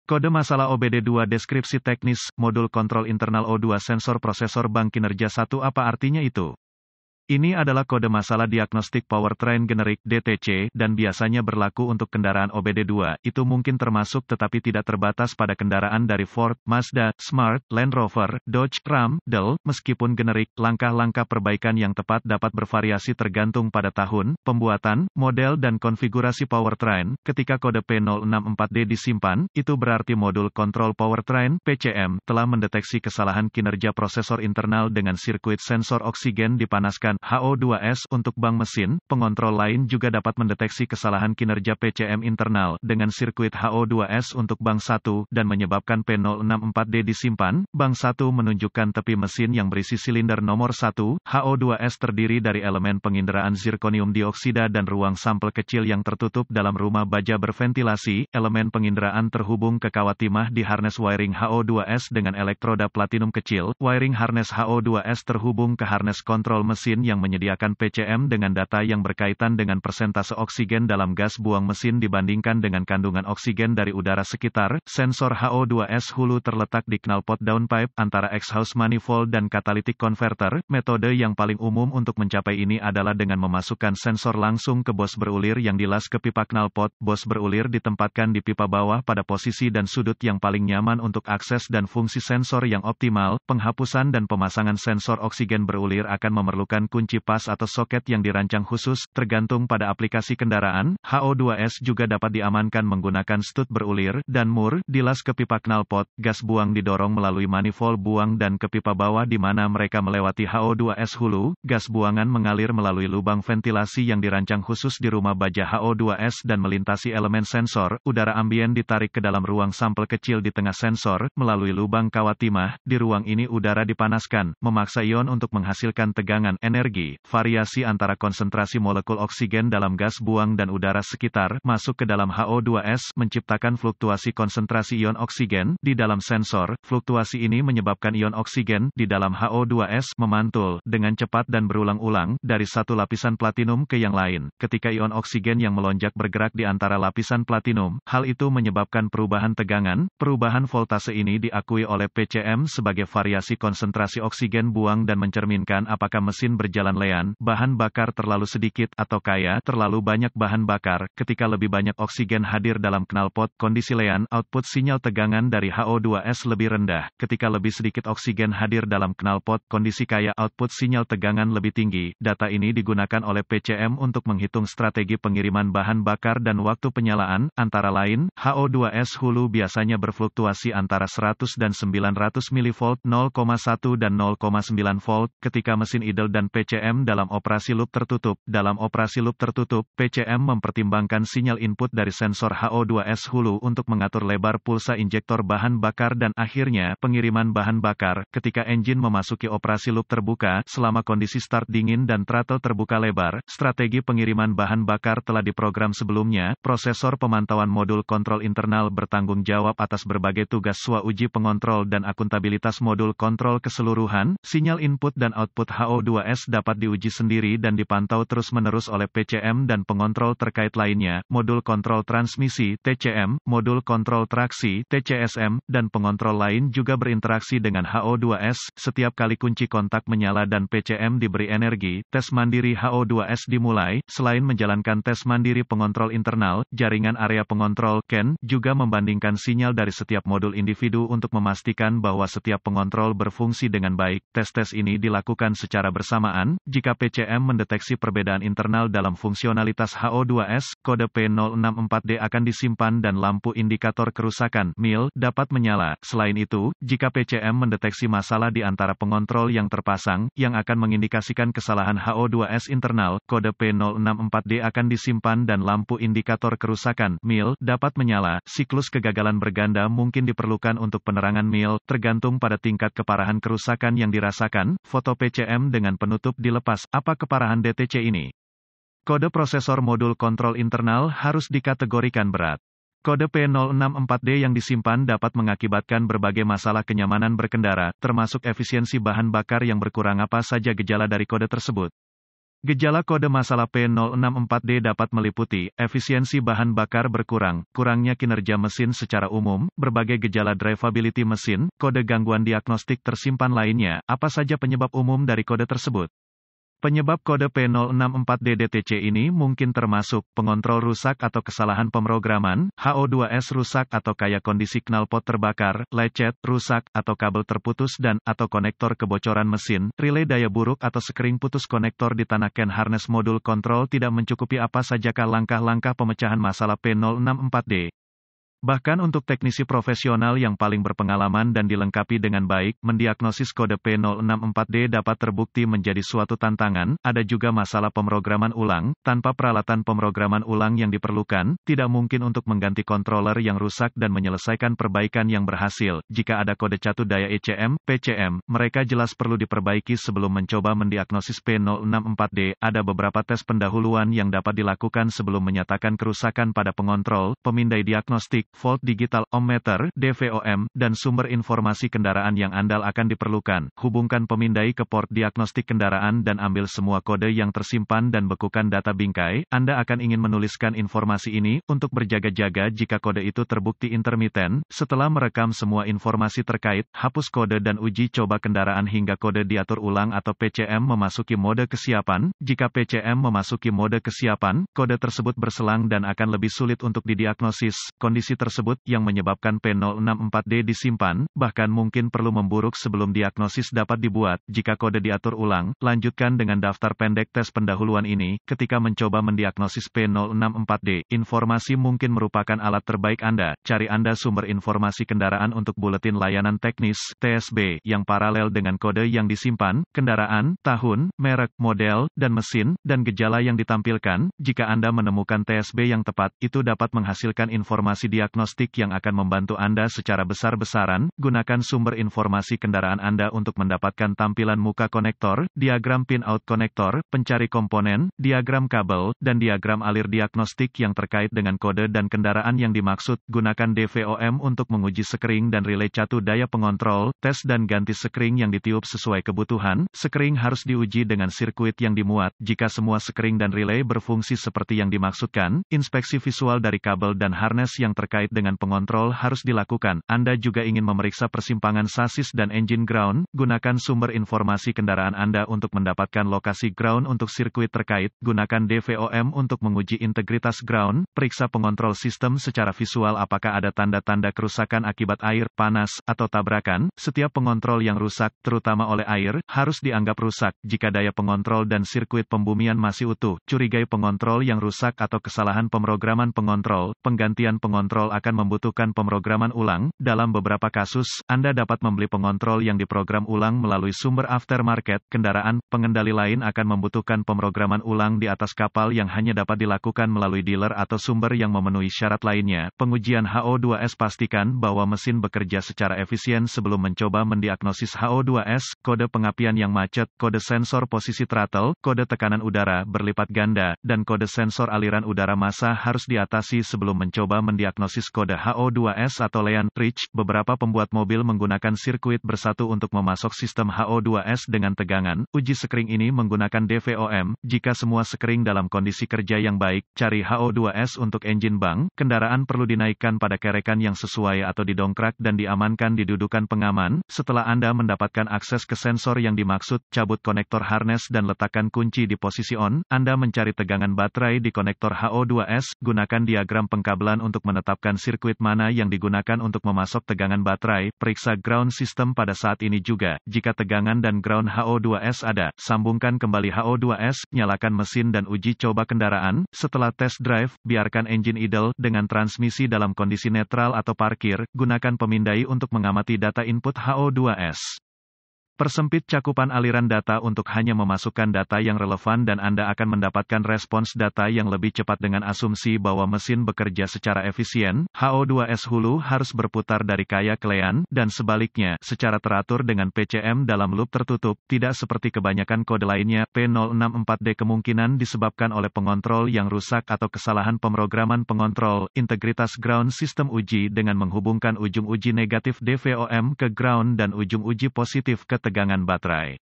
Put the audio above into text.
Kode masalah OBD2 Deskripsi teknis, modul kontrol internal O2 sensor prosesor bank kinerja 1 apa artinya itu? Ini adalah kode masalah diagnostik powertrain generik (DTC) dan biasanya berlaku untuk kendaraan OBD2. Itu mungkin termasuk tetapi tidak terbatas pada kendaraan dari Ford, Mazda, Smart, Land Rover, Dodge, Ram, Dell. Meskipun generik, langkah-langkah perbaikan yang tepat dapat bervariasi tergantung pada tahun, pembuatan, model dan konfigurasi powertrain. Ketika kode P064D disimpan, itu berarti modul kontrol powertrain (PCM) telah mendeteksi kesalahan kinerja prosesor internal dengan sirkuit sensor oksigen dipanaskan HO2S untuk bank mesin. Pengontrol lain juga dapat mendeteksi kesalahan kinerja PCM internal dengan sirkuit HO2S untuk bank 1 dan menyebabkan P064D disimpan. Bank 1 menunjukkan tepi mesin yang berisi silinder nomor 1. HO2S terdiri dari elemen penginderaan zirkonium dioksida dan ruang sampel kecil yang tertutup dalam rumah baja berventilasi. Elemen penginderaan terhubung ke kawat timah di harness wiring HO2S dengan elektroda platinum kecil. Wiring harness HO2S terhubung ke harness kontrol mesin yang menyediakan PCM dengan data yang berkaitan dengan persentase oksigen dalam gas buang mesin dibandingkan dengan kandungan oksigen dari udara sekitar. Sensor HO2S hulu terletak di knalpot downpipe antara exhaust manifold dan catalytic converter. Metode yang paling umum untuk mencapai ini adalah dengan memasukkan sensor langsung ke bos berulir yang dilas ke pipa knalpot. Bos berulir ditempatkan di pipa bawah pada posisi dan sudut yang paling nyaman untuk akses dan fungsi sensor yang optimal. Penghapusan dan pemasangan sensor oksigen berulir akan memerlukan kunci pas atau soket yang dirancang khusus, tergantung pada aplikasi kendaraan. HO2S juga dapat diamankan menggunakan stud berulir dan mur, dilas ke pipa knalpot, gas buang didorong melalui manifold buang dan ke pipa bawah di mana mereka melewati HO2S hulu. Gas buangan mengalir melalui lubang ventilasi yang dirancang khusus di rumah baja HO2S dan melintasi elemen sensor. Udara ambien ditarik ke dalam ruang sampel kecil di tengah sensor, melalui lubang kawat timah. Di ruang ini udara dipanaskan, memaksa ion untuk menghasilkan tegangan energi. Variasi antara konsentrasi molekul oksigen dalam gas buang dan udara sekitar masuk ke dalam HO2S menciptakan fluktuasi konsentrasi ion oksigen di dalam sensor. Fluktuasi ini menyebabkan ion oksigen di dalam HO2S memantul dengan cepat dan berulang-ulang dari satu lapisan platinum ke yang lain. Ketika ion oksigen yang melonjak bergerak di antara lapisan platinum, hal itu menyebabkan perubahan tegangan. Perubahan voltase ini diakui oleh PCM sebagai variasi konsentrasi oksigen buang dan mencerminkan apakah mesin berjalan lean, bahan bakar terlalu sedikit, atau kaya terlalu banyak bahan bakar. Ketika lebih banyak oksigen hadir dalam knalpot, kondisi lean, output sinyal tegangan dari HO2S lebih rendah. Ketika lebih sedikit oksigen hadir dalam knalpot, kondisi kaya, output sinyal tegangan lebih tinggi. Data ini digunakan oleh PCM untuk menghitung strategi pengiriman bahan bakar dan waktu penyalaan. Antara lain, HO2S hulu biasanya berfluktuasi antara 100 dan 900 mV, 0,1 dan 0,9 volt, ketika mesin idle dan PCM dalam operasi loop tertutup. Dalam operasi loop tertutup, PCM mempertimbangkan sinyal input dari sensor HO2S hulu untuk mengatur lebar pulsa injektor bahan bakar dan akhirnya pengiriman bahan bakar. Ketika engine memasuki operasi loop terbuka, selama kondisi start dingin dan throttle terbuka lebar, strategi pengiriman bahan bakar telah diprogram sebelumnya. Prosesor pemantauan modul kontrol internal bertanggung jawab atas berbagai tugas swauji pengontrol dan akuntabilitas modul kontrol keseluruhan. Sinyal input dan output HO2S dapat diuji sendiri dan dipantau terus-menerus oleh PCM dan pengontrol terkait lainnya. Modul kontrol transmisi (TCM), modul kontrol traksi (TCSM), dan pengontrol lain juga berinteraksi dengan HO2S. Setiap kali kunci kontak menyala dan PCM diberi energi, tes mandiri HO2S dimulai. Selain menjalankan tes mandiri pengontrol internal, jaringan area pengontrol (CAN) juga membandingkan sinyal dari setiap modul individu untuk memastikan bahwa setiap pengontrol berfungsi dengan baik. Tes-tes ini dilakukan secara bersamaan. Jika PCM mendeteksi perbedaan internal dalam fungsionalitas HO2S, kode P064D akan disimpan dan lampu indikator kerusakan (MIL) dapat menyala. Selain itu, jika PCM mendeteksi masalah di antara pengontrol yang terpasang, yang akan mengindikasikan kesalahan HO2S internal, kode P064D akan disimpan dan lampu indikator kerusakan (MIL) dapat menyala. Siklus kegagalan berganda mungkin diperlukan untuk penerangan MIL, tergantung pada tingkat keparahan kerusakan yang dirasakan. Foto PCM dengan penutup dilepas. Apa keparahan DTC ini? Kode prosesor modul kontrol internal harus dikategorikan berat. Kode P064D yang disimpan dapat mengakibatkan berbagai masalah kenyamanan berkendara, termasuk efisiensi bahan bakar yang berkurang. Apa saja gejala dari kode tersebut? Gejala kode masalah P064D dapat meliputi, efisiensi bahan bakar berkurang, kurangnya kinerja mesin secara umum, berbagai gejala drivability mesin, kode gangguan diagnostik tersimpan lainnya. Apa saja penyebab umum dari kode tersebut? Penyebab kode P064D-DTC ini mungkin termasuk pengontrol rusak atau kesalahan pemrograman, HO2S rusak atau kayak kondisi knalpot terbakar, lecet, rusak, atau kabel terputus atau konektor kebocoran mesin, relay daya buruk atau sekring putus konektor di tanah CAN harness modul kontrol tidak mencukupi. Apa sajakah langkah-langkah pemecahan masalah P064D? Bahkan untuk teknisi profesional yang paling berpengalaman dan dilengkapi dengan baik, mendiagnosis kode P064D dapat terbukti menjadi suatu tantangan. Ada juga masalah pemrograman ulang, tanpa peralatan pemrograman ulang yang diperlukan, tidak mungkin untuk mengganti controller yang rusak dan menyelesaikan perbaikan yang berhasil. Jika ada kode catu daya ECM, PCM, mereka jelas perlu diperbaiki sebelum mencoba mendiagnosis P064D. Ada beberapa tes pendahuluan yang dapat dilakukan sebelum menyatakan kerusakan pada pengontrol, pemindai diagnostik, volt digital, ohmmeter, DVOM, dan sumber informasi kendaraan yang andal akan diperlukan. Hubungkan pemindai ke port diagnostik kendaraan dan ambil semua kode yang tersimpan dan bekukan data bingkai. Anda akan ingin menuliskan informasi ini untuk berjaga-jaga jika kode itu terbukti intermiten. Setelah merekam semua informasi terkait, hapus kode dan uji coba kendaraan hingga kode diatur ulang atau PCM memasuki mode kesiapan. Jika PCM memasuki mode kesiapan, kode tersebut berselang dan akan lebih sulit untuk didiagnosis. Kondisi tersebut yang menyebabkan P064D disimpan, bahkan mungkin perlu memburuk sebelum diagnosis dapat dibuat. Jika kode diatur ulang, lanjutkan dengan daftar pendek tes pendahuluan ini. Ketika mencoba mendiagnosis P064D, informasi mungkin merupakan alat terbaik Anda. Cari Anda sumber informasi kendaraan untuk buletin layanan teknis (TSB) yang paralel dengan kode yang disimpan, kendaraan, tahun, merek, model, dan mesin, dan gejala yang ditampilkan. Jika Anda menemukan TSB yang tepat, itu dapat menghasilkan informasi diagnostik yang akan membantu Anda secara besar-besaran. Gunakan sumber informasi kendaraan Anda untuk mendapatkan tampilan muka konektor, diagram pin-out konektor, pencari komponen, diagram kabel, dan diagram alir diagnostik yang terkait dengan kode dan kendaraan yang dimaksud. Gunakan DVOM untuk menguji sekring dan relay catu daya pengontrol, tes dan ganti sekring yang ditiup sesuai kebutuhan. Sekring harus diuji dengan sirkuit yang dimuat. Jika semua sekring dan relay berfungsi seperti yang dimaksudkan, inspeksi visual dari kabel dan harness yang terkait dengan pengontrol harus dilakukan. Anda juga ingin memeriksa persimpangan sasis dan engine ground. Gunakan sumber informasi kendaraan Anda untuk mendapatkan lokasi ground untuk sirkuit terkait. Gunakan DVOM untuk menguji integritas ground. Periksa pengontrol sistem secara visual apakah ada tanda-tanda kerusakan akibat air, panas, atau tabrakan. Setiap pengontrol yang rusak, terutama oleh air, harus dianggap rusak. Jika daya pengontrol dan sirkuit pembumian masih utuh, curigai pengontrol yang rusak atau kesalahan pemrograman pengontrol, penggantian pengontrol akan membutuhkan pemrograman ulang. Dalam beberapa kasus, Anda dapat membeli pengontrol yang diprogram ulang melalui sumber aftermarket. Kendaraan, pengendali lain akan membutuhkan pemrograman ulang di atas kapal yang hanya dapat dilakukan melalui dealer atau sumber yang memenuhi syarat lainnya. Pengujian HO2S. Pastikan bahwa mesin bekerja secara efisien sebelum mencoba mendiagnosis HO2S. Kode pengapian yang macet, kode sensor posisi throttle, kode tekanan udara berlipat ganda, dan kode sensor aliran udara massa harus diatasi sebelum mencoba mendiagnosis kode HO2S atau Lean Reach. Beberapa pembuat mobil menggunakan sirkuit bersatu untuk memasok sistem HO2S dengan tegangan. Uji sekring ini menggunakan DVOM. Jika semua sekring dalam kondisi kerja yang baik, cari HO2S untuk engine bank. Kendaraan perlu dinaikkan pada kerekan yang sesuai atau didongkrak dan diamankan di dudukan pengaman. Setelah Anda mendapatkan akses ke sensor yang dimaksud, cabut konektor harness dan letakkan kunci di posisi on. Anda mencari tegangan baterai di konektor HO2S. Gunakan diagram pengkabelan untuk menetapkan sirkuit mana yang digunakan untuk memasok tegangan baterai. Periksa ground system pada saat ini juga. Jika tegangan dan ground HO2S ada, sambungkan kembali HO2S, nyalakan mesin dan uji coba kendaraan. Setelah test drive, biarkan engine idle dengan transmisi dalam kondisi netral atau parkir. Gunakan pemindai untuk mengamati data input HO2S. Persempit cakupan aliran data untuk hanya memasukkan data yang relevan dan Anda akan mendapatkan respons data yang lebih cepat dengan asumsi bahwa mesin bekerja secara efisien. HO2S hulu harus berputar dari kaya ke lean, dan sebaliknya, secara teratur dengan PCM dalam loop tertutup, tidak seperti kebanyakan kode lainnya. P064D kemungkinan disebabkan oleh pengontrol yang rusak atau kesalahan pemrograman pengontrol. Integritas ground system uji dengan menghubungkan ujung uji negatif DVOM ke ground dan ujung uji positif ke tegangan baterai.